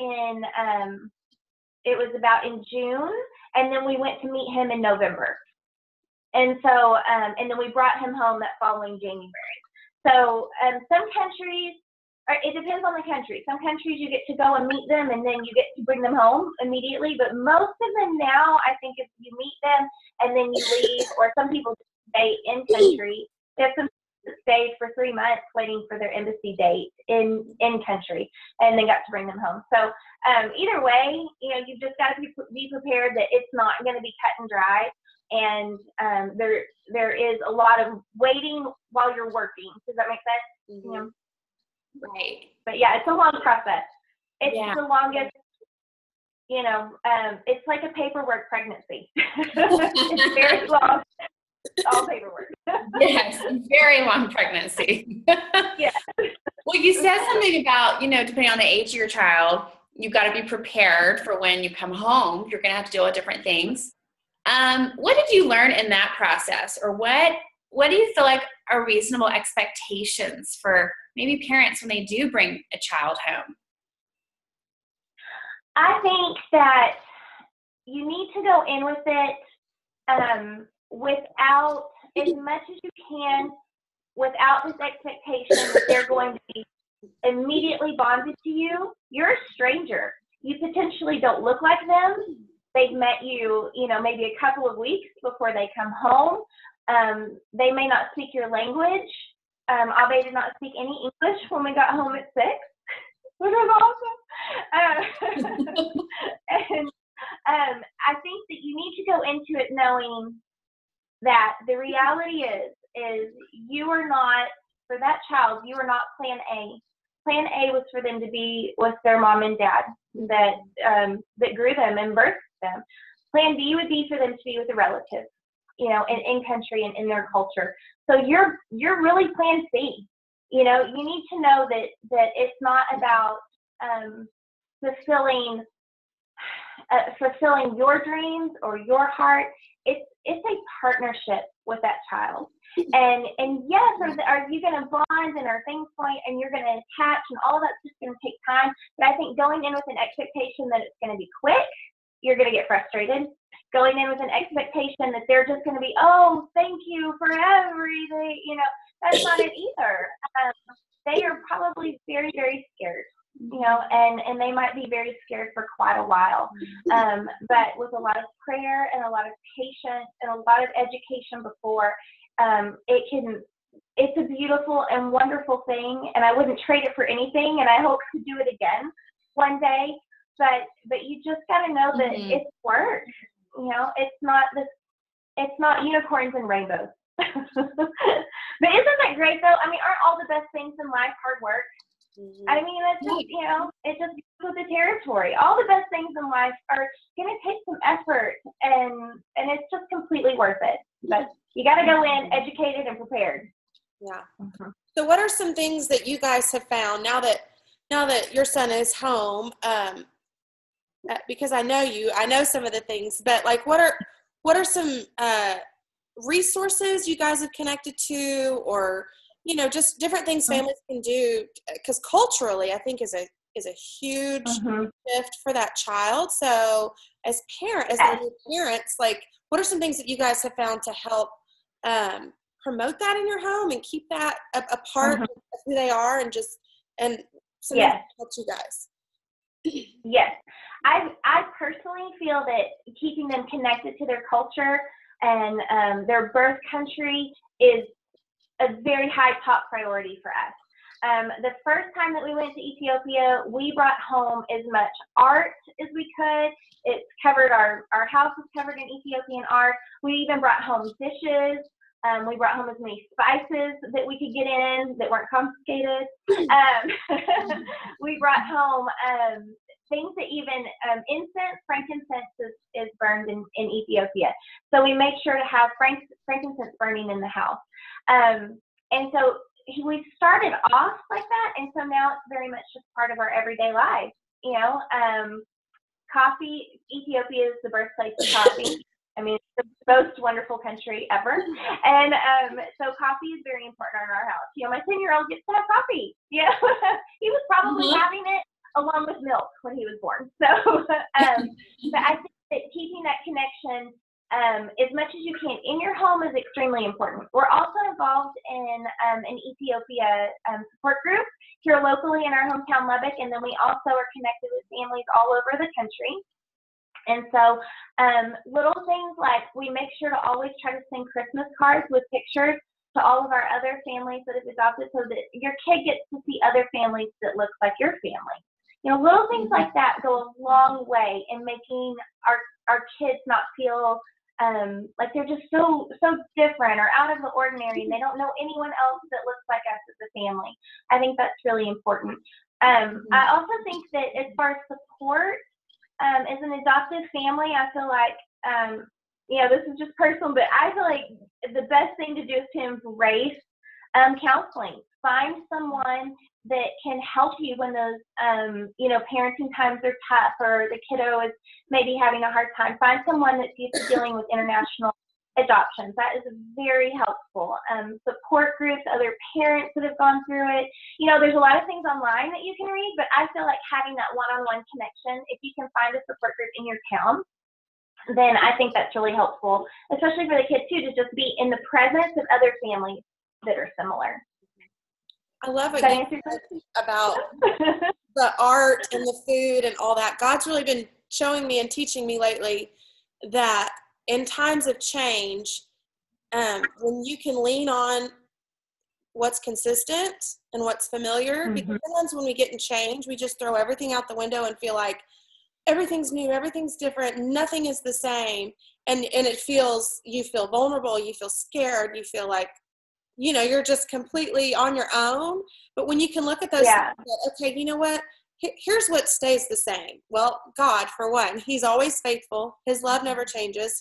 it was about in June, and then we went to meet him in November. And so, and then we brought him home that following January. So some countries, it depends on the country. Some countries you get to go and meet them, and then you get to bring them home immediately. But most of them now, I think if you meet them and then you leave, or some people stay in country. There's some that stayed for 3 months waiting for their embassy date in country, and then got to bring them home. So either way, you've just got to be prepared that it's not going to be cut and dry. And there is a lot of waiting while you're working. Does that make sense? Mm-hmm. Right. But yeah, it's a long process. It's the longest, it's like a paperwork pregnancy. It's very long. It's all paperwork. Yes, very long pregnancy. Yeah. Well, you said something about, depending on the age of your child, you've got to be prepared for when you come home. You're going to have to deal with different things. What did you learn in that process, or what do you feel like are reasonable expectations for maybe parents when they do bring a child home? I think that you need to go in with it without, as much as you can, without this expectation that they're going to be immediately bonded to you. You're a stranger. You potentially don't look like them. They've met you, maybe a couple of weeks before they come home. They may not speak your language. Abe did not speak any English when we got home at 6, which was awesome. And I think that you need to go into it knowing that the reality is is you are not, for that child, you are not plan A. Plan A was for them to be with their mom and dad that grew them and birthed them. Plan B would be for them to be with a relative, you know, in country and in their culture. So you're really plan C. You know, you need to know that it's not about fulfilling your dreams or your heart. It's a partnership with that child. And yes, are you going to bond and are things going and you're going to attach and all of that's just going to take time. But I think going in with an expectation that it's going to be quick, you're going to get frustrated. Going in with an expectation that they're just going to be, oh, thank you for everything, you know, that's not it either. They are probably very, very scared, you know, and they might be very scared for quite a while. But with a lot of prayer and a lot of patience and a lot of education before, it's a beautiful and wonderful thing, and I wouldn't trade it for anything, and I hope to do it again one day. But you just got to know that it's work. You know, it's not unicorns and rainbows. But isn't that great though? I mean, aren't all the best things in life hard work? I mean, that's just, you know, it just goes with the territory. All the best things in life are going to take some effort, and it's just completely worth it. But you got to go in educated and prepared. Yeah. So what are some things that you guys have found now that your son is home? Because I know some of the things, but like, what are some resources you guys have connected to, or, you know, just different things families can do? Because culturally, I think is a huge shift for that child. So as parents, like, what are some things that you guys have found to help promote that in your home and keep that a part of who they are, and something that helps you guys? Yes. I personally feel that keeping them connected to their culture and their birth country is a very high top priority for us. The first time that we went to Ethiopia, we brought home as much art as we could. It's covered, our house was covered in Ethiopian art. We even brought home dishes. We brought home as many spices that we could get in that weren't confiscated. We brought home things that even frankincense is burned in Ethiopia. So we make sure to have frankincense burning in the house. And so we started off like that, and so now it's very much just part of our everyday lives. You know, coffee, Ethiopia is the birthplace of coffee. I mean, it's the most wonderful country ever. And so coffee is very important in our house. You know, my 10-year-old gets to have coffee. You know, he was probably having it along with milk when he was born. So, but I think that keeping that connection as much as you can in your home is extremely important. We're also involved in an Ethiopia support group here locally in our hometown, Lubbock, and then we also are connected with families all over the country. And so little things like we make sure to always try to send Christmas cards with pictures to all of our other families that have adopted, so that your kid gets to see other families that look like your family. You know, little things like that go a long way in making our kids not feel like they're just so different or out of the ordinary, and they don't know anyone else that looks like us as a family. I think that's really important. I also think that as far as support, as an adoptive family, I feel like, you know, this is just personal, but I feel like the best thing to do is to embrace counseling. Find someone that can help you when those, you know, parenting times are tough or the kiddo is maybe having a hard time. Find someone that's used to dealing with international adoptions. That is very helpful. Support groups, other parents that have gone through it. You know, there's a lot of things online that you can read, but I feel like having that one-on-one connection, if you can find a support group in your town, then I think that's really helpful, especially for the kids too, to just be in the presence of other families that are similar. I love what you said about the art and the food and all that. God's really been showing me and teaching me lately that in times of change, when you can lean on what's consistent and what's familiar, because sometimes when we get in change, we just throw everything out the window and feel like everything's new, everything's different, nothing is the same. And you feel vulnerable, you feel scared, you feel like you're just completely on your own. But when you can look at those Yeah. things, okay, you know what? Here's what stays the same. Well, God, for one, he's always faithful. His love never changes.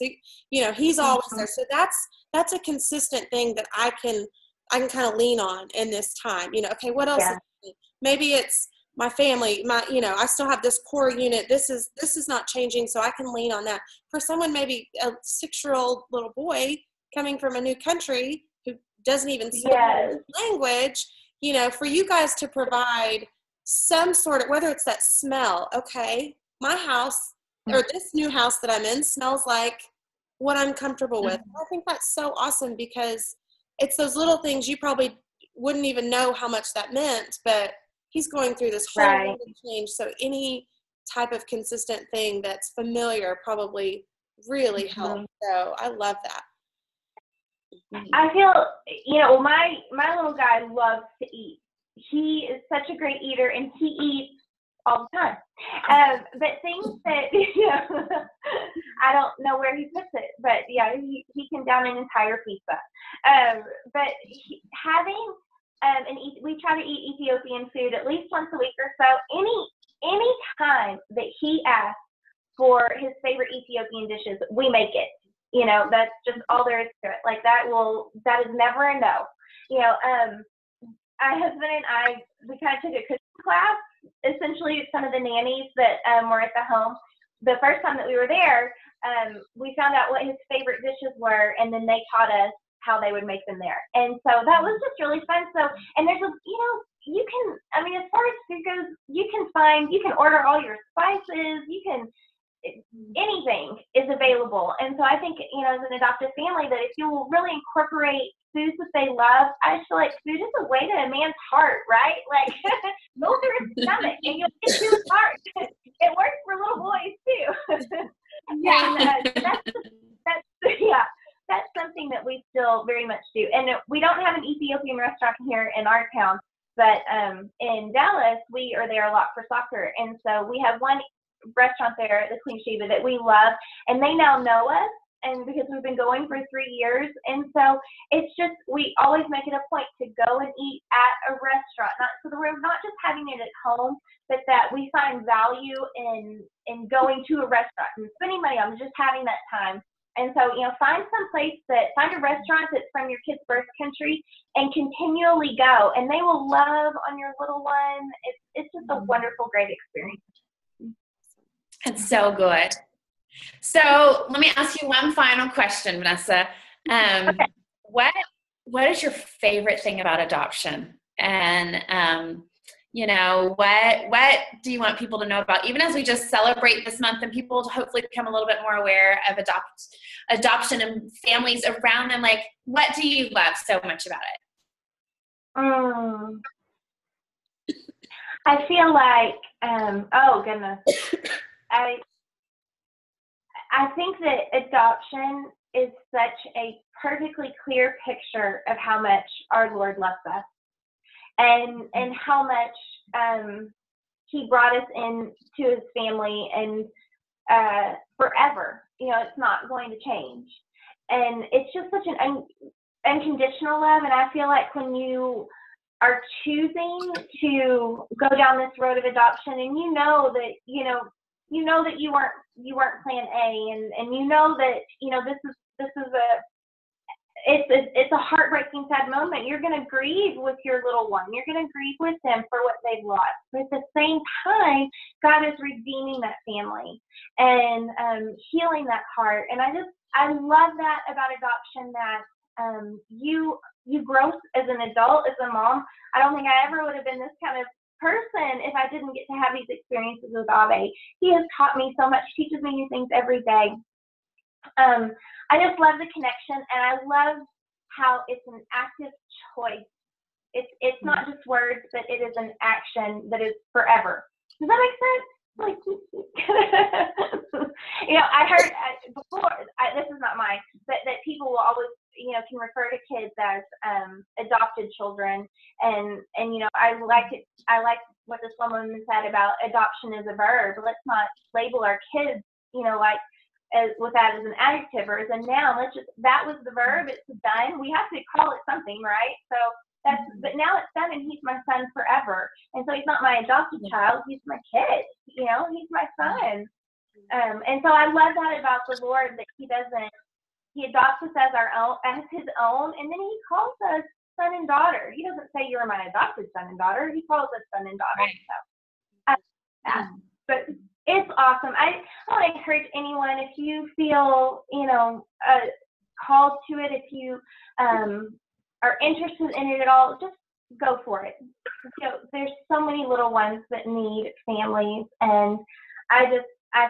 He's always there. So that's a consistent thing that I can kind of lean on in this time. Okay, what else? Yeah. Maybe it's my family, I still have this core unit. This is not changing, so I can lean on that. For someone, maybe a 6-year-old little boy coming from a new country who doesn't even speak the language, for you guys to provide some sort of, whether it's that smell, okay, my house or this new house that I'm in smells like what I'm comfortable with. I think that's so awesome, because it's those little things you probably wouldn't even know how much that meant, but he's going through this whole change. So any type of consistent thing that's familiar probably really helps. So I love that. I feel, my little guy loves to eat. He is such a great eater, and he eats all the time. But things that, I don't know where he puts it, but yeah, he can down an entire pizza. But having, we try to eat Ethiopian food at least once a week or so. Any time that he asks for his favorite Ethiopian dishes, we make it. That's just all there is to it. Like that is never a no. My husband and I, we kind of took a cooking class. Essentially, some of the nannies that were at the home, the first time that we were there, we found out what his favorite dishes were, and then they taught us how they would make them there. And so that was just really fun. So, and there's you can, as far as food goes, you can order all your spices, anything is available. And so I think, as an adoptive family, that if you will really incorporate foods that they love, I feel like food is a way to a man's heart, right? Like, go through his stomach and you'll get to his heart. It works for little boys too. And that's something that we still very much do. And we don't have an Ethiopian restaurant here in our town, but in Dallas, we are there a lot for soccer. And so we have one restaurant there, the Queen Sheba, that we love, and they now know us, and because we've been going for 3 years. And so it's just, we always make it a point to go and eat at a restaurant, so that we're not just having it at home, but that we find value in going to a restaurant and spending money on just having that time. And so, find a restaurant that's from your kid's birth country and continually go, and they will love on your little one. It's just a wonderful, great experience. It's so good. So let me ask you one final question, Vanessa. Okay. What is your favorite thing about adoption? And, what do you want people to know about, even as we just celebrate this month and people hopefully become a little bit more aware of adoption and families around them? Like, what do you love so much about it? I feel like, oh goodness. I think that adoption is such a perfectly clear picture of how much our Lord loves us, and how much He brought us into His family, and forever. It's not going to change, and it's just such an unconditional love. And I feel like when you are choosing to go down this road of adoption, and you know that you weren't plan A, and this is it's a heartbreaking, sad moment. You're going to grieve with your little one. You're going to grieve with them for what they've lost. But at the same time, God is redeeming that family and healing that heart. And I love that about adoption, that you grow as an adult, as a mom. I don't think I ever would have been this kind of person if I didn't get to have these experiences with Abe. He has taught me so much, teaches me new things every day. I just love the connection, and I love how it's an active choice. It's not just words, but it is an action that is forever. Does that make sense? Like, I heard before, this is not mine, but that people will always, can refer to kids as adopted children, and I like what this woman said about adoption is a verb. Let's not label our kids, like with that as an adjective or as a noun. That was the verb. It's done. We have to call it something, right? So but now it's done, and he's my son forever. And so he's not my adopted child. He's my kid. He's my son. And so I love that about the Lord, that he adopts us as as his own, and then he calls us son and daughter. He doesn't say you're my adopted son and daughter. He calls us son and daughter. Right. So, but it's awesome. I want to encourage anyone, if you feel, called to it, if you are interested in it at all, just go for it. There's so many little ones that need families, and I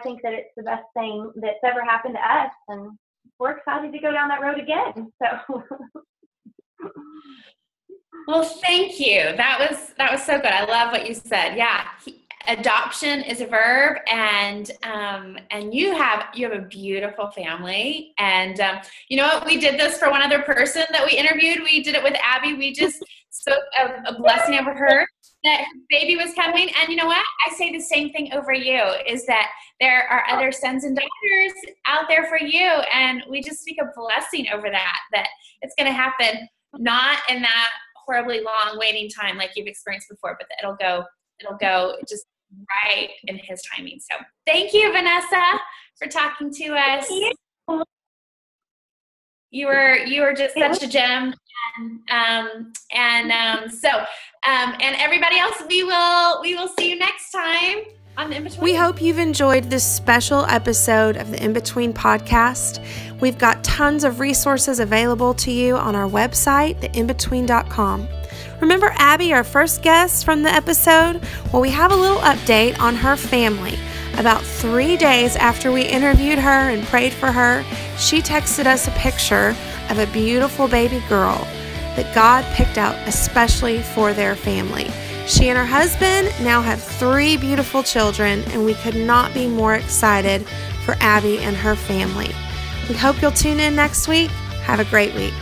think that it's the best thing that's ever happened to us, and we're excited to go down that road again. So. Well, thank you. That was so good. I love what you said. Yeah. Adoption is a verb, and you have a beautiful family. And you know what? We did this for one other person that we interviewed. We did it with Abby. We just spoke a blessing over her, that her baby was coming. And you know what? I say the same thing over you, is that there are other sons and daughters out there for you. And we just speak a blessing over that it's going to happen, not in that horribly long waiting time like you've experienced before, but that it'll go just right in his timing. So thank you, Vanessa, for talking to us. You were just such a gem, and everybody else, we will see you next time on The In-Between. We hope you've enjoyed this special episode of the In-Between podcast. We've got tons of resources available to you on our website, theinbetween.com. Remember Abby, our first guest from the episode? Well, we have a little update on her family. About 3 days after we interviewed her and prayed for her, she texted us a picture of a beautiful baby girl that God picked out especially for their family. She and her husband now have 3 beautiful children, and we could not be more excited for Abby and her family. We hope you'll tune in next week. Have a great week.